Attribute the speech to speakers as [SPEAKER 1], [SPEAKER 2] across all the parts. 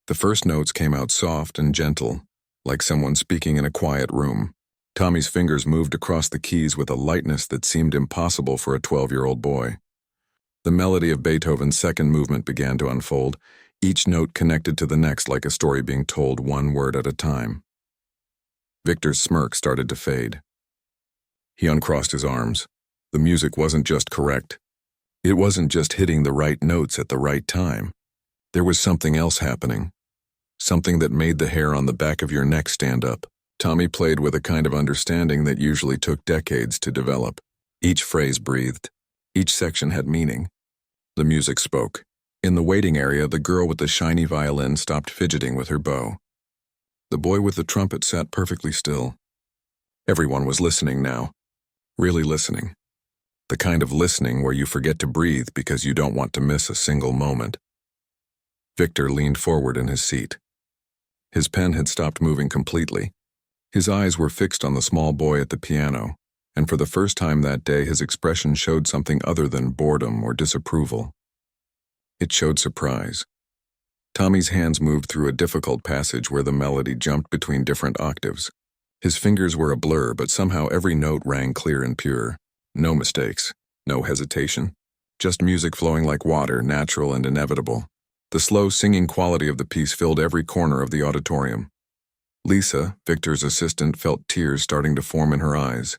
[SPEAKER 1] The first notes came out soft and gentle, like someone speaking in a quiet room. Tommy's fingers moved across the keys with a lightness that seemed impossible for a 12-year-old boy. The melody of Beethoven's second movement began to unfold, each note connected to the next like a story being told one word at a time. Victor's smirk started to fade. He uncrossed his arms. The music wasn't just correct. It wasn't just hitting the right notes at the right time. There was something else happening. Something that made the hair on the back of your neck stand up. Tommy played with a kind of understanding that usually took decades to develop. Each phrase breathed. Each section had meaning. The music spoke. In the waiting area, the girl with the shiny violin stopped fidgeting with her bow. The boy with the trumpet sat perfectly still. Everyone was listening now. Really listening. The kind of listening where you forget to breathe because you don't want to miss a single moment. Victor leaned forward in his seat. His pen had stopped moving completely. His eyes were fixed on the small boy at the piano, and for the first time that day his expression showed something other than boredom or disapproval. It showed surprise. Tommy's hands moved through a difficult passage where the melody jumped between different octaves. His fingers were a blur, but somehow every note rang clear and pure. No mistakes, no hesitation. Just music flowing like water, natural and inevitable. The slow singing quality of the piece filled every corner of the auditorium. Lisa, Victor's assistant, felt tears starting to form in her eyes.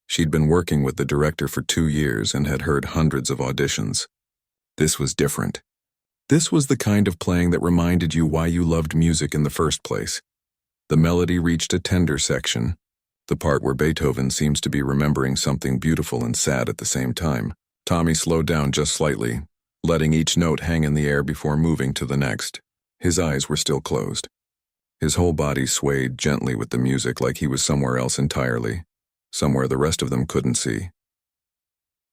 [SPEAKER 1] She'd been working with the director for 2 years and had heard hundreds of auditions. This was different. This was the kind of playing that reminded you why you loved music in the first place. The melody reached a tender section, the part where Beethoven seems to be remembering something beautiful and sad at the same time. Tommy slowed down just slightly, letting each note hang in the air before moving to the next. His eyes were still closed. His whole body swayed gently with the music like he was somewhere else entirely, somewhere the rest of them couldn't see.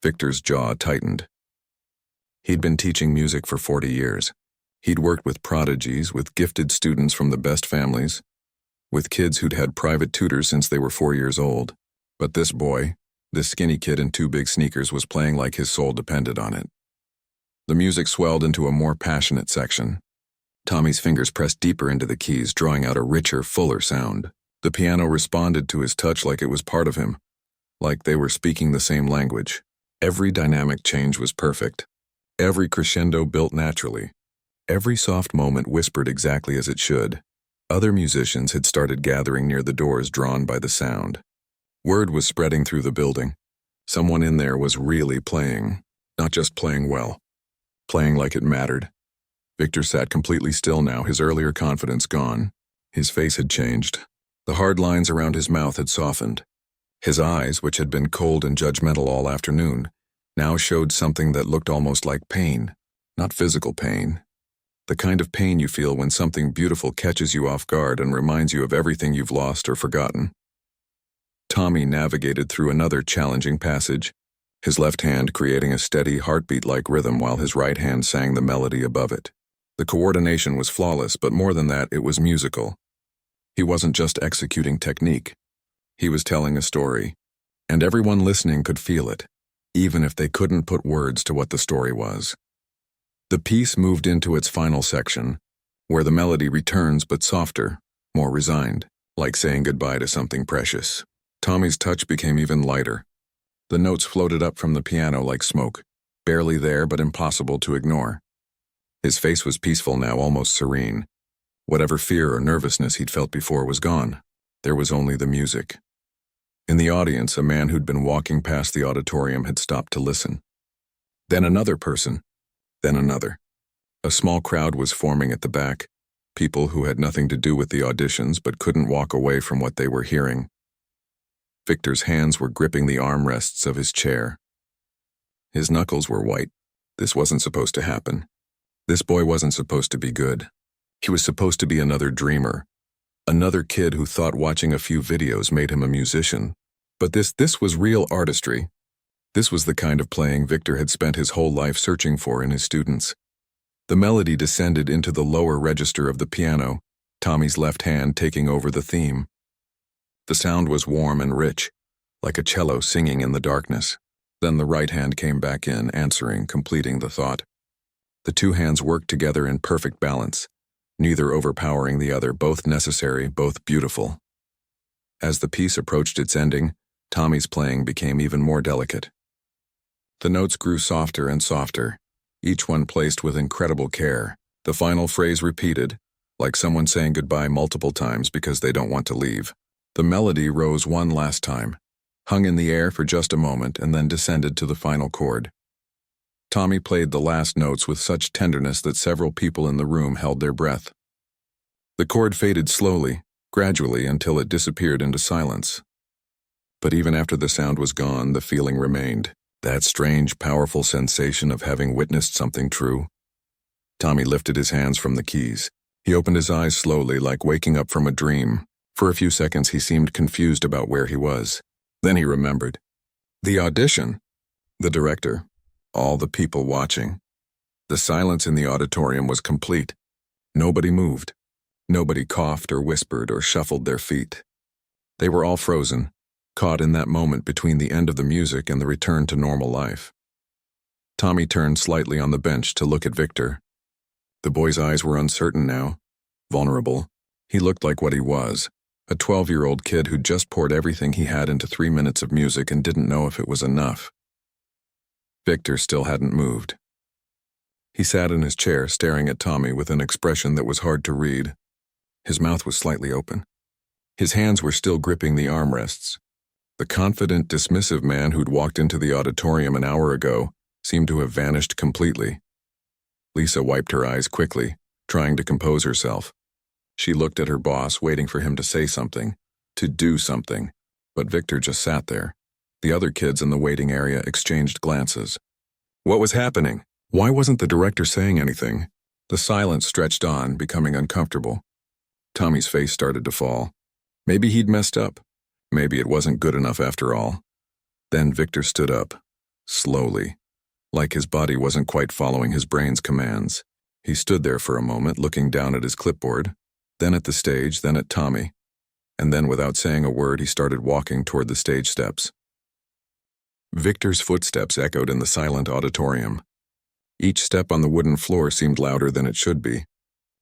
[SPEAKER 1] Victor's jaw tightened. He'd been teaching music for 40 years. He'd worked with prodigies, with gifted students from the best families, with kids who'd had private tutors since they were 4 years old. But this boy, this skinny kid in 2 big sneakers, was playing like his soul depended on it. The music swelled into a more passionate section. Tommy's fingers pressed deeper into the keys, drawing out a richer, fuller sound. The piano responded to his touch like it was part of him, like they were speaking the same language. Every dynamic change was perfect. Every crescendo built naturally. Every soft moment whispered exactly as it should. Other musicians had started gathering near the doors, drawn by the sound. Word was spreading through the building. Someone in there was really playing, not just playing well, playing like it mattered. Victor sat completely still now, his earlier confidence gone. His face had changed. The hard lines around his mouth had softened. His eyes, which had been cold and judgmental all afternoon, now showed something that looked almost like pain. Not physical pain. The kind of pain you feel when something beautiful catches you off guard and reminds you of everything you've lost or forgotten. Tommy navigated through another challenging passage, his left hand creating a steady heartbeat-like rhythm while his right hand sang the melody above it. The coordination was flawless, but more than that, it was musical. He wasn't just executing technique. He was telling a story, and everyone listening could feel it, even if they couldn't put words to what the story was. The piece moved into its final section, where the melody returns but softer, more resigned, like saying goodbye to something precious. Tommy's touch became even lighter. The notes floated up from the piano like smoke, barely there but impossible to ignore. His face was peaceful now, almost serene. Whatever fear or nervousness he'd felt before was gone. There was only the music. In the audience, a man who'd been walking past the auditorium had stopped to listen. Then another person. Then another. A small crowd was forming at the back, people who had nothing to do with the auditions but couldn't walk away from what they were hearing. Victor's hands were gripping the armrests of his chair. His knuckles were white. This wasn't supposed to happen. This boy wasn't supposed to be good. He was supposed to be another dreamer, another kid who thought watching a few videos made him a musician. But this was real artistry. This was the kind of playing Victor had spent his whole life searching for in his students. The melody descended into the lower register of the piano, Tommy's left hand taking over the theme. The sound was warm and rich, like a cello singing in the darkness. Then the right hand came back in, answering, completing the thought. The two hands worked together in perfect balance, neither overpowering the other, both necessary, both beautiful. As the piece approached its ending, Tommy's playing became even more delicate. The notes grew softer and softer, each one placed with incredible care, the final phrase repeated, like someone saying goodbye multiple times because they don't want to leave. The melody rose one last time, hung in the air for just a moment, and then descended to the final chord. Tommy played the last notes with such tenderness that several people in the room held their breath. The chord faded slowly, gradually, until it disappeared into silence. But even after the sound was gone, the feeling remained, that strange, powerful sensation of having witnessed something true. Tommy lifted his hands from the keys. He opened his eyes slowly, like waking up from a dream. For a few seconds he seemed confused about where he was. Then he remembered. The audition. The director. All the people watching. The silence in the auditorium was complete. Nobody moved. Nobody coughed or whispered or shuffled their feet. They were all frozen, caught in that moment between the end of the music and the return to normal life. Tommy turned slightly on the bench to look at Victor. The boy's eyes were uncertain now, vulnerable. He looked like what he was, a 12-year-old kid who'd just poured everything he had into 3 minutes of music and didn't know if it was enough. Victor still hadn't moved. He sat in his chair staring at Tommy with an expression that was hard to read. His mouth was slightly open. His hands were still gripping the armrests. The confident, dismissive man who'd walked into the auditorium an hour ago seemed to have vanished completely. Lisa wiped her eyes quickly, trying to compose herself. She looked at her boss, waiting for him to say something, to do something, but Victor just sat there. The other kids in the waiting area exchanged glances. What was happening? Why wasn't the director saying anything? The silence stretched on, becoming uncomfortable. Tommy's face started to fall. Maybe he'd messed up. Maybe it wasn't good enough after all. Then Victor stood up, slowly, like his body wasn't quite following his brain's commands. He stood there for a moment, looking down at his clipboard, then at the stage, then at Tommy, and then without saying a word he started walking toward the stage steps. Victor's footsteps echoed in the silent auditorium. Each step on the wooden floor seemed louder than it should be.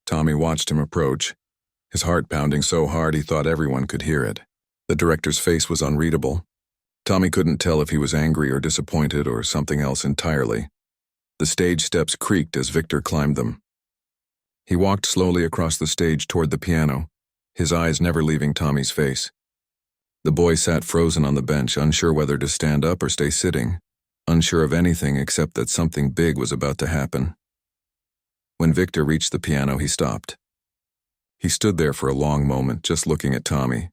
[SPEAKER 1] Tommy watched him approach, his heart pounding so hard he thought everyone could hear it. The director's face was unreadable. Tommy couldn't tell if he was angry or disappointed or something else entirely. The stage steps creaked as Victor climbed them. He walked slowly across the stage toward the piano, his eyes never leaving Tommy's face. The boy sat frozen on the bench, unsure whether to stand up or stay sitting, unsure of anything except that something big was about to happen. When Victor reached the piano, he stopped. He stood there for a long moment, just looking at Tommy.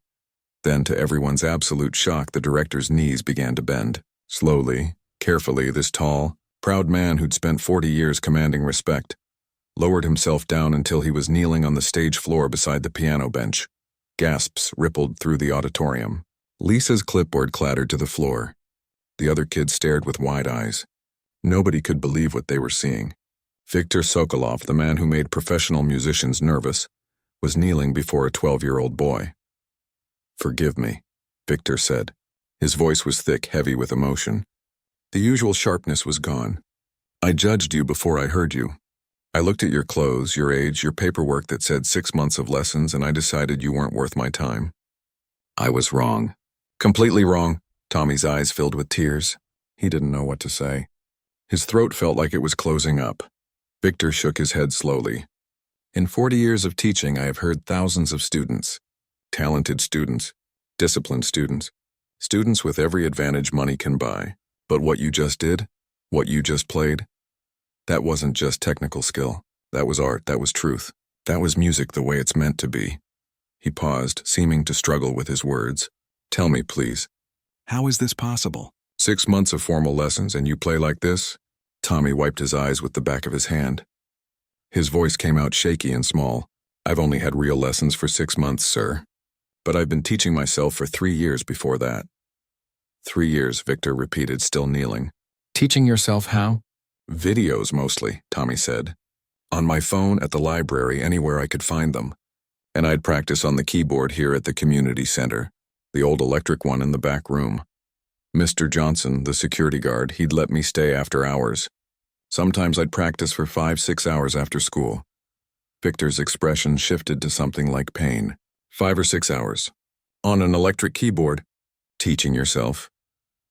[SPEAKER 1] Then, to everyone's absolute shock, the director's knees began to bend. Slowly, carefully, this tall, proud man who'd spent 40 years commanding respect lowered himself down until he was kneeling on the stage floor beside the piano bench. Gasps rippled through the auditorium. Lisa's clipboard clattered to the floor. The other kids stared with wide eyes. Nobody could believe what they were seeing. Viktor Sokolov, the man who made professional musicians nervous, was kneeling before a 12-year-old boy. "Forgive me," Viktor said. His voice was thick, heavy with emotion. The usual sharpness was gone. "I judged you before I heard you. I looked at your clothes, your age, your paperwork that said 6 months of lessons, and I decided you weren't worth my time. I was wrong. Completely wrong." Tommy's eyes filled with tears. He didn't know what to say. His throat felt like it was closing up. Viktor shook his head slowly. "In 40 years of teaching, I have heard thousands of students. Talented students, disciplined students, students with every advantage money can buy. But what you just did, what you just played, that wasn't just technical skill. That was art, that was truth. That was music the way it's meant to be." He paused, seeming to struggle with his words. "Tell me, please, how is this possible? 6 months of formal lessons and you play like this?" Tommy wiped his eyes with the back of his hand. His voice came out shaky and small. "I've only had real lessons for 6 months, sir. But I've been teaching myself for 3 years before that." 3 years, Viktor repeated, still kneeling. "Teaching yourself how?" "Videos, mostly," Tommy said. "On my phone, at the library, anywhere I could find them. And I'd practice on the keyboard here at the community center, the old electric one in the back room. Mr. Johnson, the security guard, he'd let me stay after hours. Sometimes I'd practice for 5-6 hours after school. Victor's expression shifted to something like pain. 5 or 6 hours. On an electric keyboard. Teaching yourself.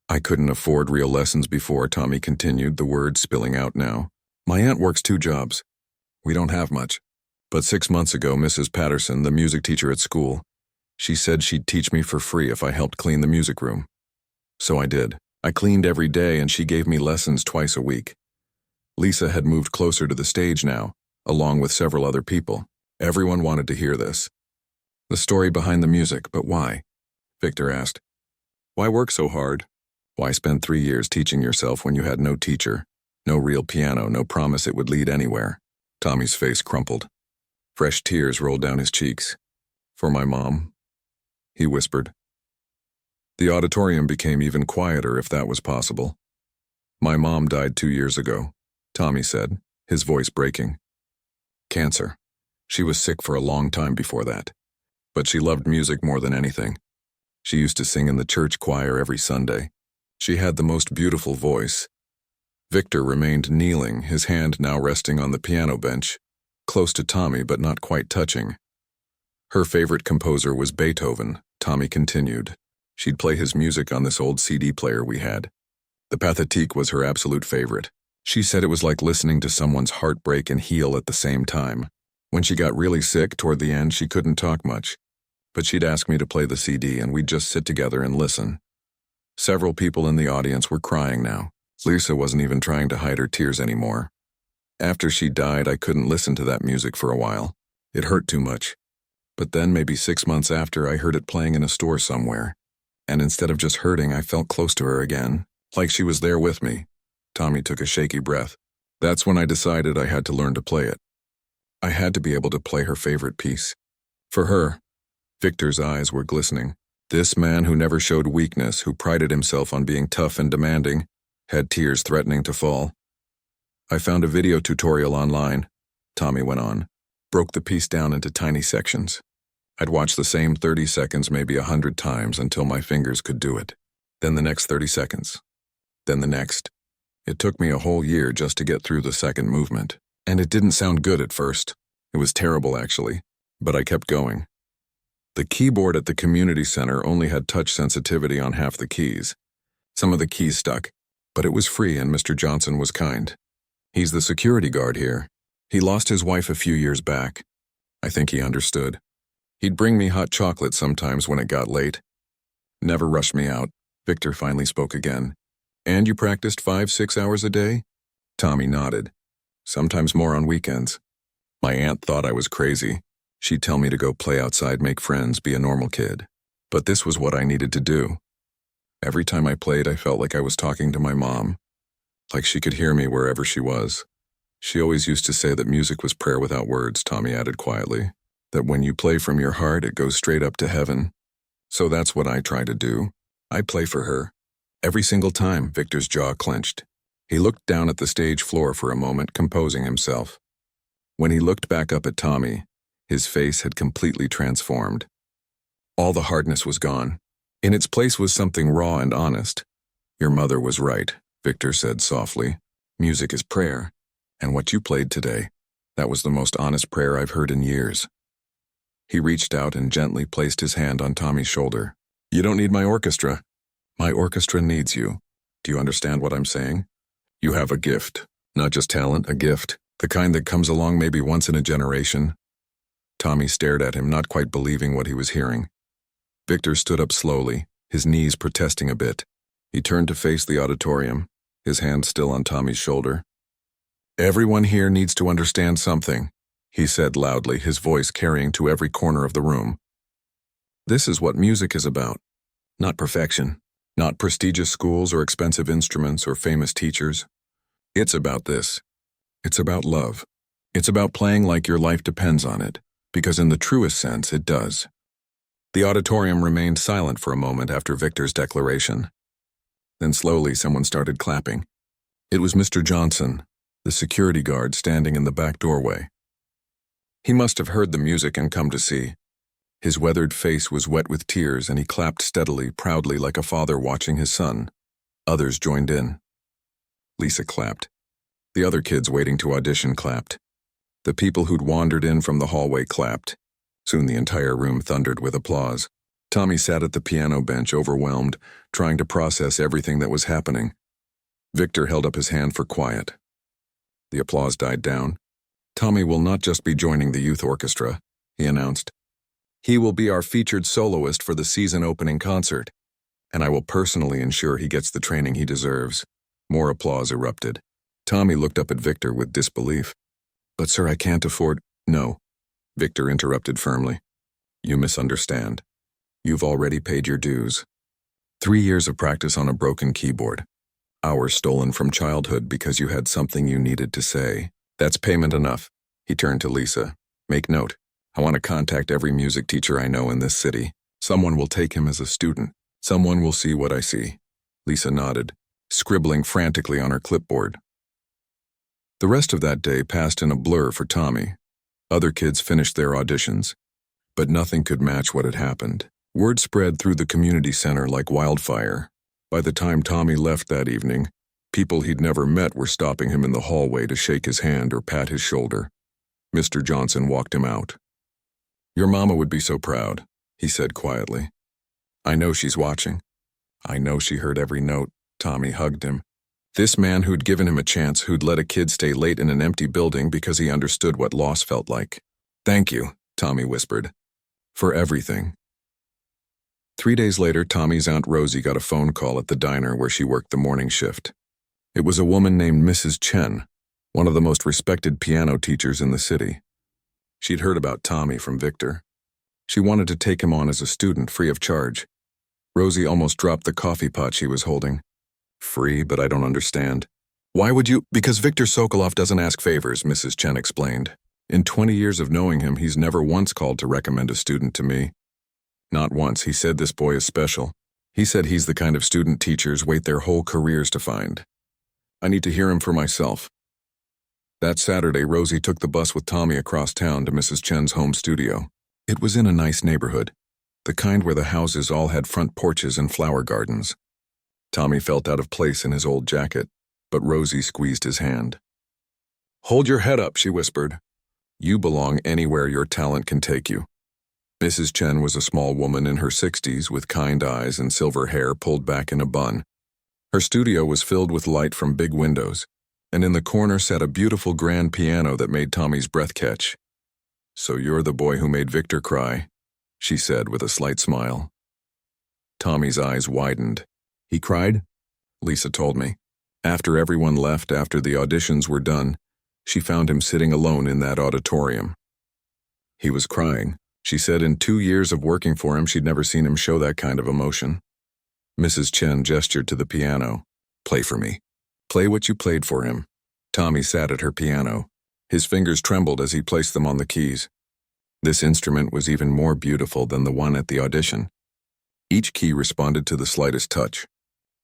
[SPEAKER 1] I couldn't afford real lessons before, Tommy continued, the words spilling out now. My aunt works 2 jobs. We don't have much. But 6 months ago, Mrs. Patterson, the music teacher at school, she said she'd teach me for free if I helped clean the music room. So I did. I cleaned every day and she gave me lessons twice a week. Lisa had moved closer to the stage now, along with several other people. Everyone wanted to hear this. The story behind the music, but why? Victor asked. Why work so hard? Why spend 3 years teaching yourself when you had no teacher, no real piano, no promise it would lead anywhere? Tommy's face crumpled. Fresh tears rolled down his cheeks. For my mom, he whispered. The auditorium became even quieter, if that was possible. My mom died 2 years ago, Tommy said, his voice breaking. Cancer. She was sick for a long time before that. But she loved music more than anything. She used to sing in the church choir every Sunday. She had the most beautiful voice. Victor remained kneeling, his hand now resting on the piano bench, close to Tommy but not quite touching. Her favorite composer was Beethoven, Tommy continued. She'd play his music on this old CD player we had. The Pathétique was her absolute favorite. She said it was like listening to someone's heart break and heal at the same time. When she got really sick toward the end, she couldn't talk much. But she'd ask me to play the CD and we'd just sit together and listen. Several people in the audience were crying now. Lisa wasn't even trying to hide her tears anymore. After she died, I couldn't listen to that music for a while. It hurt too much. But then, maybe 6 months after, I heard it playing in a store somewhere. And instead of just hurting, I felt close to her again, like she was there with me. Tommy took a shaky breath. That's when I decided I had to learn to play it. I had to be able to play her favorite piece. For her, Victor's eyes were glistening. This man who never showed weakness, who prided himself on being tough and demanding, had tears threatening to fall. I found a video tutorial online, Tommy went on, broke the piece down into tiny sections. I'd watch the same 30 seconds maybe 100 times until my fingers could do it. Then the next 30 seconds. Then the next. It took me a whole year just to get through the second movement. And it didn't sound good at first. It was terrible, actually. But I kept going. The keyboard at the community center only had touch sensitivity on half the keys. Some of the keys stuck, but it was free and Mr. Johnson was kind. He's the security guard here. He lost his wife a few years back. I think he understood. He'd bring me hot chocolate sometimes when it got late. Never rushed me out. Victor finally spoke again. And you practiced 5-6 hours a day? Tommy nodded. Sometimes more on weekends. My aunt thought I was crazy. She'd tell me to go play outside, make friends, be a normal kid. But this was what I needed to do. Every time I played, I felt like I was talking to my mom, like she could hear me wherever she was. She always used to say that music was prayer without words, Tommy added quietly, that when you play from your heart, it goes straight up to heaven. So that's what I try to do. I play for her. Every single time. Victor's jaw clenched. He looked down at the stage floor for a moment, composing himself. When he looked back up at Tommy, his face had completely transformed. All the hardness was gone. In its place was something raw and honest. Your mother was right, Victor said softly. Music is prayer. And what you played today, that was the most honest prayer I've heard in years. He reached out and gently placed his hand on Tommy's shoulder. You don't need my orchestra. My orchestra needs you. Do you understand what I'm saying? You have a gift. Not just talent, a gift. The kind that comes along maybe once in a generation. Tommy stared at him, not quite believing what he was hearing. Victor stood up slowly, his knees protesting a bit. He turned to face the auditorium, his hand still on Tommy's shoulder. Everyone here needs to understand something, he said loudly, his voice carrying to every corner of the room. This is what music is about. Not perfection, not prestigious schools or expensive instruments or famous teachers. It's about this. It's about love. It's about playing like your life depends on it, because in the truest sense, it does. The auditorium remained silent for a moment after Victor's declaration. Then slowly someone started clapping. It was Mr. Johnson, the security guard standing in the back doorway. He must have heard the music and come to see. His weathered face was wet with tears and he clapped steadily, proudly like a father watching his son. Others joined in. Lisa clapped. The other kids waiting to audition clapped. The people who'd wandered in from the hallway clapped. Soon the entire room thundered with applause. Tommy sat at the piano bench, overwhelmed, trying to process everything that was happening. Victor held up his hand for quiet. The applause died down. Tommy will not just be joining the youth orchestra, he announced. He will be our featured soloist for the season opening concert, and I will personally ensure he gets the training he deserves. More applause erupted. Tommy looked up at Victor with disbelief. But sir, I can't afford— No, Victor interrupted firmly. You misunderstand. You've already paid your dues. 3 years of practice on a broken keyboard. Hours stolen from childhood because you had something you needed to say. That's payment enough. He turned to Lisa. Make note. I want to contact every music teacher I know in this city. Someone will take him as a student. Someone will see what I see. Lisa nodded, scribbling frantically on her clipboard. The rest of that day passed in a blur for Tommy. Other kids finished their auditions, but nothing could match what had happened. Word spread through the community center like wildfire. By the time Tommy left that evening, people he'd never met were stopping him in the hallway to shake his hand or pat his shoulder. Mr. Johnson walked him out. Your mama would be so proud, he said quietly. I know she's watching. I know she heard every note. Tommy hugged him. This man who'd given him a chance, who'd let a kid stay late in an empty building because he understood what loss felt like. Thank you, Tommy whispered. For everything. 3 days later, Tommy's Aunt Rosie got a phone call at the diner where she worked the morning shift. It was a woman named Mrs. Chen, one of the most respected piano teachers in the city. She'd heard about Tommy from Victor. She wanted to take him on as a student free of charge. Rosie almost dropped the coffee pot she was holding. Free, but I don't understand. Why would you— Because Victor Sokolov doesn't ask favors, Mrs. Chen explained. In 20 years of knowing him, he's never once called to recommend a student to me. Not once. He said this boy is special. He said he's the kind of student teachers wait their whole careers to find. I need to hear him for myself. That Saturday, Rosie took the bus with Tommy across town to Mrs. Chen's home studio. It was in a nice neighborhood, the kind where the houses all had front porches and flower gardens. Tommy felt out of place in his old jacket, but Rosie squeezed his hand. Hold your head up, she whispered. You belong anywhere your talent can take you. Mrs. Chen was a small woman in her 60s with kind eyes and silver hair pulled back in a bun. Her studio was filled with light from big windows, and in the corner sat a beautiful grand piano that made Tommy's breath catch. So you're the boy who made Victor cry, she said with a slight smile. Tommy's eyes widened. He cried? Lisa told me. After everyone left, after the auditions were done, she found him sitting alone in that auditorium. He was crying. She said in 2 years of working for him, she'd never seen him show that kind of emotion. Mrs. Chen gestured to the piano. Play for me. Play what you played for him. Tommy sat at her piano. His fingers trembled as he placed them on the keys. This instrument was even more beautiful than the one at the audition. Each key responded to the slightest touch.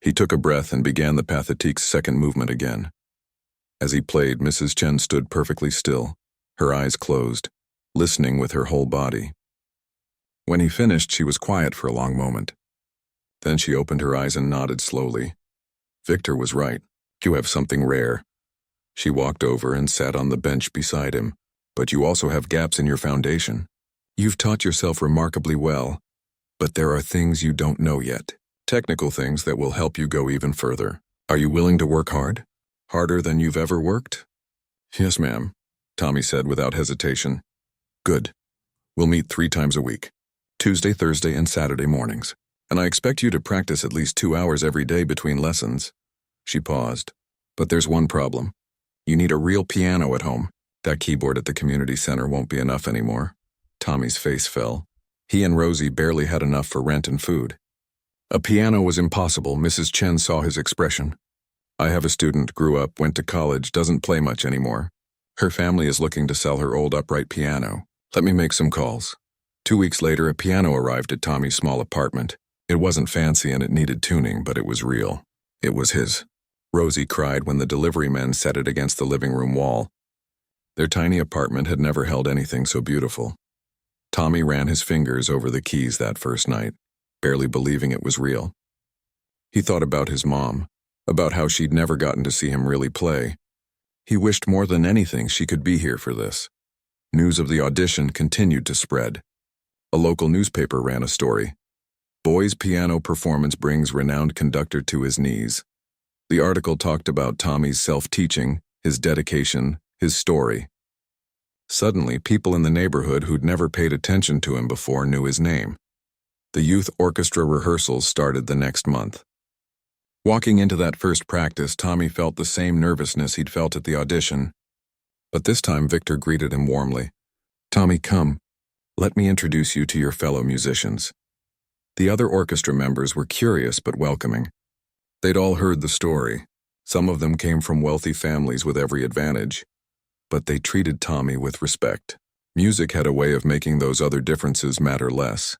[SPEAKER 1] He took a breath and began the Pathétique's second movement again. As he played, Mrs. Chen stood perfectly still, her eyes closed, listening with her whole body. When he finished, she was quiet for a long moment. Then she opened her eyes and nodded slowly. Victor was right. You have something rare. She walked over and sat on the bench beside him. But you also have gaps in your foundation. You've taught yourself remarkably well, but there are things you don't know yet. Technical things that will help you go even further. Are you willing to work hard? Harder than you've ever worked? Yes, ma'am, Tommy said without hesitation. Good. We'll meet 3 times a week. Tuesday, Thursday, and Saturday mornings. And I expect you to practice at least 2 hours every day between lessons. She paused. But there's one problem. You need a real piano at home. That keyboard at the community center won't be enough anymore. Tommy's face fell. He and Rosie barely had enough for rent and food. A piano was impossible. Mrs. Chen saw his expression. I have a student, grew up, went to college, doesn't play much anymore. Her family is looking to sell her old upright piano. Let me make some calls. 2 weeks later, a piano arrived at Tommy's small apartment. It wasn't fancy and it needed tuning, but it was real. It was his. Rosie cried when the delivery men set it against the living room wall. Their tiny apartment had never held anything so beautiful. Tommy ran his fingers over the keys that first night, barely believing it was real. He thought about his mom, about how she'd never gotten to see him really play. He wished more than anything she could be here for this. News of the audition continued to spread. A local newspaper ran a story. Boy's piano performance brings renowned conductor to his knees. The article talked about Tommy's self-teaching, his dedication, his story. Suddenly, people in the neighborhood who'd never paid attention to him before knew his name. The youth orchestra rehearsals started the next month. Walking into that first practice, Tommy felt the same nervousness he'd felt at the audition. But this time, Victor greeted him warmly. "Tommy, come. Let me introduce you to your fellow musicians." The other orchestra members were curious but welcoming. They'd all heard the story. Some of them came from wealthy families with every advantage. But they treated Tommy with respect. Music had a way of making those other differences matter less.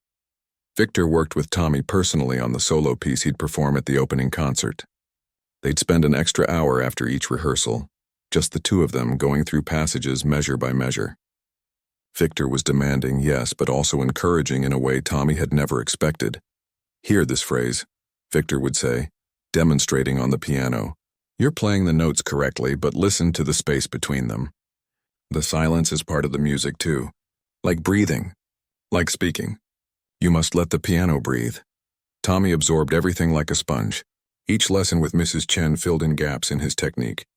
[SPEAKER 1] Victor worked with Tommy personally on the solo piece he'd perform at the opening concert. They'd spend an extra hour after each rehearsal, just the two of them going through passages measure by measure. Victor was demanding, yes, but also encouraging in a way Tommy had never expected. "Hear this phrase," Victor would say, demonstrating on the piano. "You're playing the notes correctly, but listen to the space between them. The silence is part of the music too, like breathing, like speaking. You must let the piano breathe." Tommy absorbed everything like a sponge. Each lesson with Mrs. Chen filled in gaps in his technique.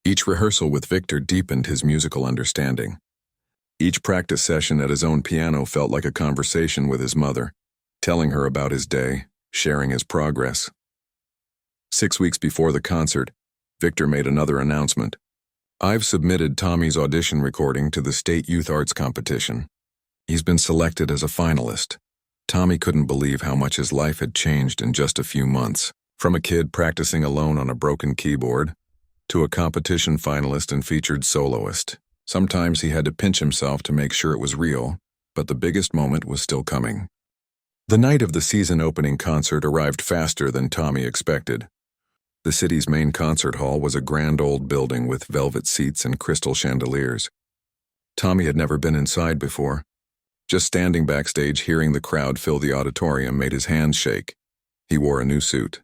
[SPEAKER 1] Each rehearsal with Victor deepened his musical understanding. Each practice session at his own piano felt like a conversation with his mother, telling her about his day, sharing his progress. 6 weeks before the concert, Victor made another announcement. "I've submitted Tommy's audition recording to the State Youth Arts Competition. He's been selected as a finalist." Tommy couldn't believe how much his life had changed in just a few months. From a kid practicing alone on a broken keyboard, to a competition finalist and featured soloist. Sometimes he had to pinch himself to make sure it was real, but the biggest moment was still coming. The night of the season opening concert arrived faster than Tommy expected. The city's main concert hall was a grand old building with velvet seats and crystal chandeliers. Tommy had never been inside before. Just standing backstage hearing the crowd fill the auditorium made his hands shake. He wore a new suit.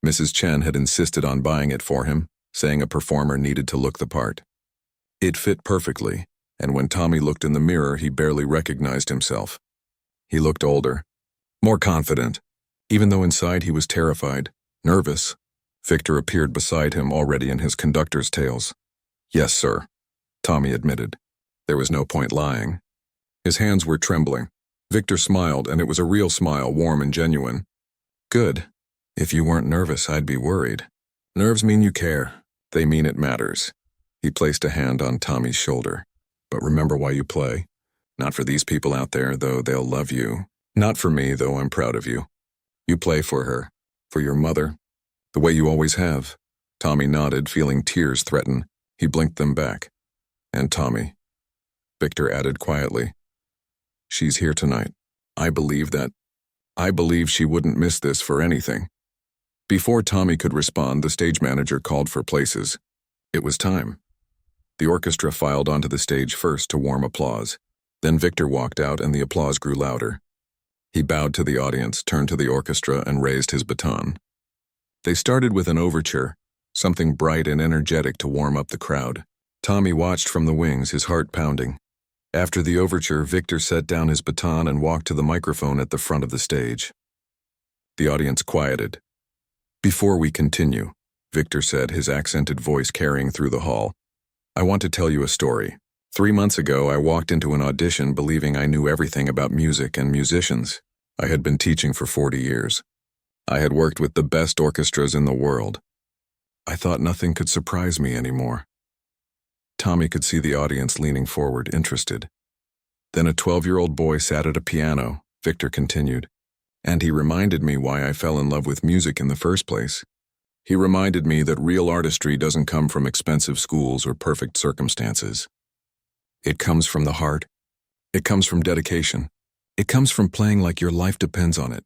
[SPEAKER 1] Mrs. Chen had insisted on buying it for him, saying a performer needed to look the part. It fit perfectly, and when Tommy looked in the mirror, he barely recognized himself. He looked older, more confident, even though inside he was terrified, nervous. Victor appeared beside him, already in his conductor's tails. "Yes, sir," Tommy admitted. There was no point lying. His hands were trembling. Victor smiled, and it was a real smile, warm and genuine. "Good. If you weren't nervous, I'd be worried. Nerves mean you care. They mean it matters." He placed a hand on Tommy's shoulder. "But remember why you play. Not for these people out there, though they'll love you. Not for me, though I'm proud of you. You play for her, for your mother, the way you always have." Tommy nodded, feeling tears threaten. He blinked them back. "And Tommy," Victor added quietly, "she's here tonight. I believe she wouldn't miss this for anything." Before Tommy could respond, the stage manager called for places. It was time. The orchestra filed onto the stage first to warm applause. Then Victor walked out and the applause grew louder. He bowed to the audience, turned to the orchestra, and raised his baton. They started with an overture, something bright and energetic to warm up the crowd. Tommy watched from the wings, his heart pounding. After the overture, Victor set down his baton and walked to the microphone at the front of the stage. The audience quieted. "Before we continue," Victor said, his accented voice carrying through the hall, "I want to tell you a story. 3 months ago, I walked into an audition believing I knew everything about music and musicians. I had been teaching for 40 years. I had worked with the best orchestras in the world. I thought nothing could surprise me anymore." Tommy could see the audience leaning forward, interested. "Then a 12-year-old boy sat at a piano," Victor continued, "and he reminded me why I fell in love with music in the first place. He reminded me that real artistry doesn't come from expensive schools or perfect circumstances. It comes from the heart. It comes from dedication. It comes from playing like your life depends on it."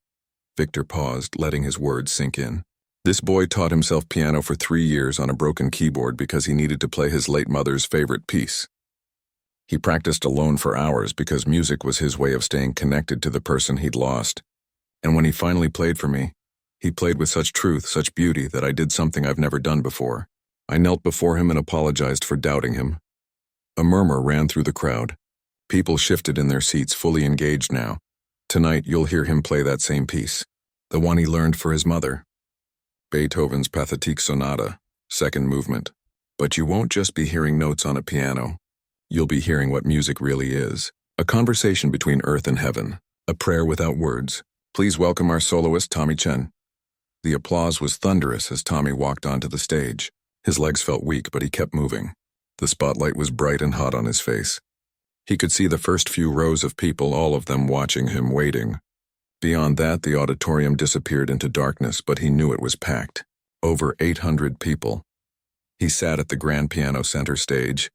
[SPEAKER 1] Victor paused, letting his words sink in. This boy taught himself piano for 3 years on a broken keyboard because he needed to play his late mother's favorite piece. He practiced alone for hours because music was his way of staying connected to the person he'd lost. And when he finally played for me, he played with such truth, such beauty, that I did something I've never done before. I knelt before him and apologized for doubting him. A murmur ran through the crowd. People shifted in their seats, fully engaged now. Tonight you'll hear him play that same piece, the one he learned for his mother. Beethoven's Pathétique Sonata, second movement. But you won't just be hearing notes on a piano. You'll be hearing what music really is. A conversation between earth and heaven. A prayer without words. Please welcome our soloist, Tommy Chen. The applause was thunderous as Tommy walked onto the stage. His legs felt weak, but he kept moving. The spotlight was bright and hot on his face. He could see the first few rows of people, all of them watching him, waiting. Beyond that, the auditorium disappeared into darkness, but he knew it was packed. Over 800 people. He sat at the grand piano center stage.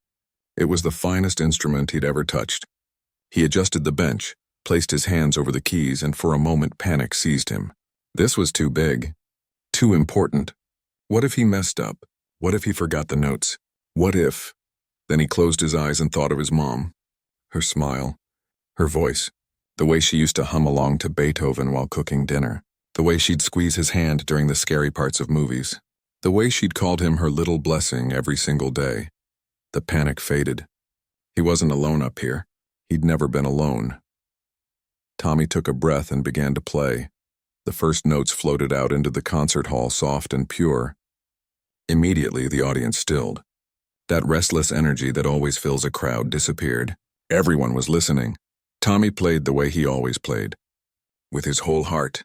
[SPEAKER 1] It was the finest instrument he'd ever touched. He adjusted the bench, placed his hands over the keys, and for a moment panic seized him. This was too big. Too important. What if he messed up? What if he forgot the notes? What if? Then he closed his eyes and thought of his mom. Her smile. Her voice. The way she used to hum along to Beethoven while cooking dinner. The way she'd squeeze his hand during the scary parts of movies. The way she'd called him her little blessing every single day. The panic faded. He wasn't alone up here. He'd never been alone. Tommy took a breath and began to play. The first notes floated out into the concert hall, soft and pure. Immediately, the audience stilled. That restless energy that always fills a crowd disappeared. Everyone was listening. Tommy played the way he always played, with his whole heart.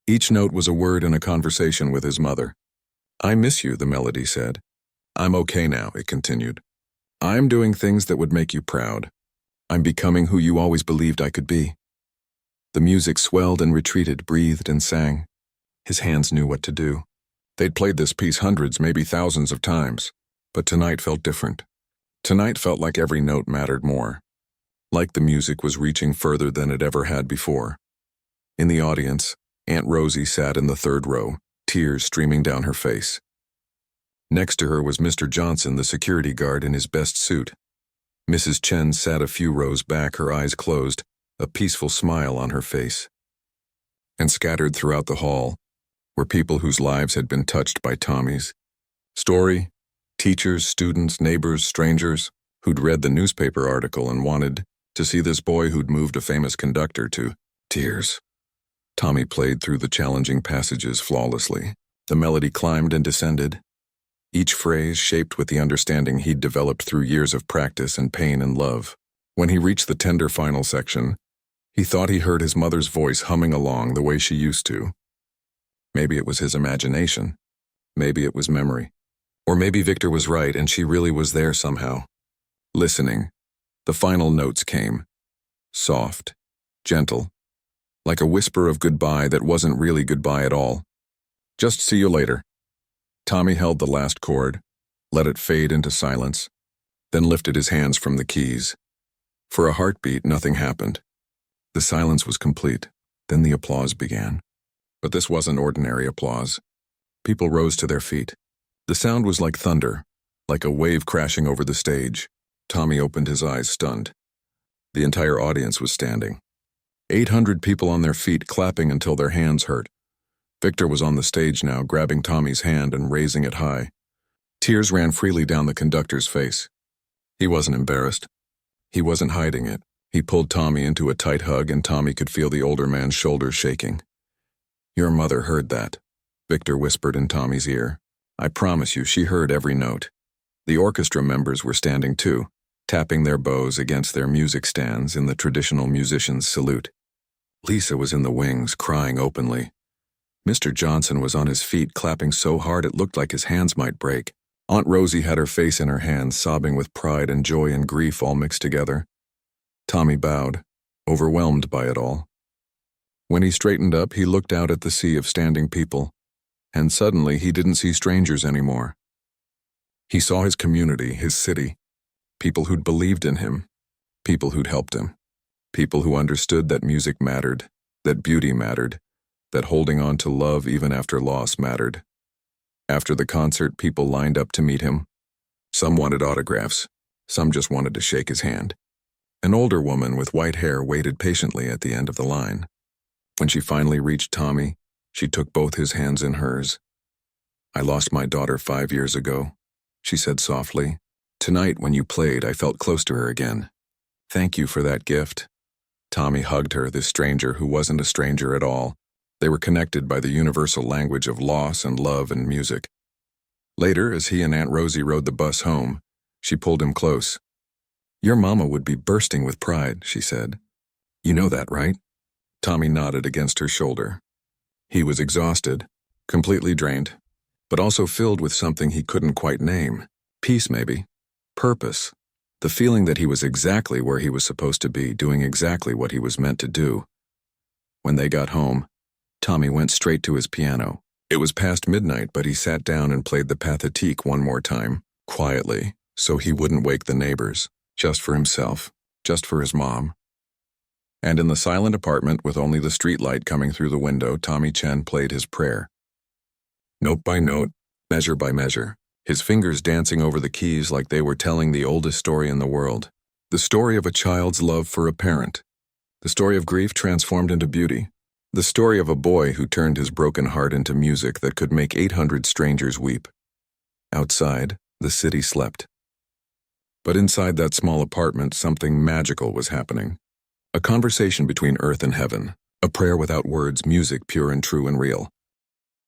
[SPEAKER 1] Each note was a word in a conversation with his mother. "I miss you," the melody said. "I'm okay now," it continued. "I'm doing things that would make you proud. I'm becoming who you always believed I could be." The music swelled and retreated, breathed and sang. His hands knew what to do. They'd played this piece hundreds, maybe thousands of times, but tonight felt different. Tonight felt like every note mattered more. Like the music was reaching further than it ever had before. In the audience, Aunt Rosie sat in the third row, tears streaming down her face. Next to her was Mr. Johnson, the security guard, in his best suit. Mrs. Chen sat a few rows back, her eyes closed, a peaceful smile on her face. And scattered throughout the hall were people whose lives had been touched by Tommy's story. Teachers, students, neighbors, strangers who'd read the newspaper article and wanted to see this boy who'd moved a famous conductor to tears. Tommy played through the challenging passages flawlessly. The melody climbed and descended, each phrase shaped with the understanding he'd developed through years of practice and pain and love. When he reached the tender final section, he thought he heard his mother's voice humming along the way she used to. Maybe it was his imagination. Maybe it was memory. Or maybe Victor was right and she really was there somehow. Listening, the final notes came. Soft, gentle, like a whisper of goodbye that wasn't really goodbye at all. Just see you later. Tommy held the last chord, let it fade into silence, then lifted his hands from the keys. For a heartbeat, nothing happened. The silence was complete. Then the applause began. But this wasn't ordinary applause. People rose to their feet. The sound was like thunder, like a wave crashing over the stage. Tommy opened his eyes, stunned. The entire audience was standing. 800 people on their feet, clapping until their hands hurt. Victor was on the stage now, grabbing Tommy's hand and raising it high. Tears ran freely down the conductor's face. He wasn't embarrassed. He wasn't hiding it. He pulled Tommy into a tight hug, and Tommy could feel the older man's shoulders shaking. "Your mother heard that," Victor whispered in Tommy's ear. "I promise you, she heard every note." The orchestra members were standing too, tapping their bows against their music stands in the traditional musician's salute. Lisa was in the wings, crying openly. Mr. Johnson was on his feet, clapping so hard it looked like his hands might break. Aunt Rosie had her face in her hands, sobbing with pride and joy and grief all mixed together. Tommy bowed, overwhelmed by it all. When he straightened up, he looked out at the sea of standing people, and suddenly he didn't see strangers anymore. He saw his community, his city, people who'd believed in him, people who'd helped him, people who understood that music mattered, that beauty mattered, that holding on to love even after loss mattered. After the concert, people lined up to meet him. Some wanted autographs, some just wanted to shake his hand. An older woman with white hair waited patiently at the end of the line. When she finally reached Tommy, she took both his hands in hers. "I lost my daughter 5 years ago," she said softly. "Tonight, when you played, I felt close to her again. Thank you for that gift." Tommy hugged her, this stranger who wasn't a stranger at all. They were connected by the universal language of loss and love and music. Later, as he and Aunt Rosie rode the bus home, she pulled him close. "Your mama would be bursting with pride," she said. "You know that, right?" Tommy nodded against her shoulder. He was exhausted, completely drained, but also filled with something he couldn't quite name. Peace, maybe. Purpose. The feeling that he was exactly where he was supposed to be, doing exactly what he was meant to do. When they got home, Tommy went straight to his piano. It was past midnight, but he sat down and played the Pathétique one more time, quietly, so he wouldn't wake the neighbors, just for himself, just for his mom. And in the silent apartment with only the streetlight coming through the window, Tommy Chen played his prayer. Note by note, measure by measure, his fingers dancing over the keys like they were telling the oldest story in the world. The story of a child's love for a parent. The story of grief transformed into beauty. The story of a boy who turned his broken heart into music that could make 800 strangers weep. Outside, the city slept. But inside that small apartment, something magical was happening. A conversation between earth and heaven. A prayer without words, music pure and true and real.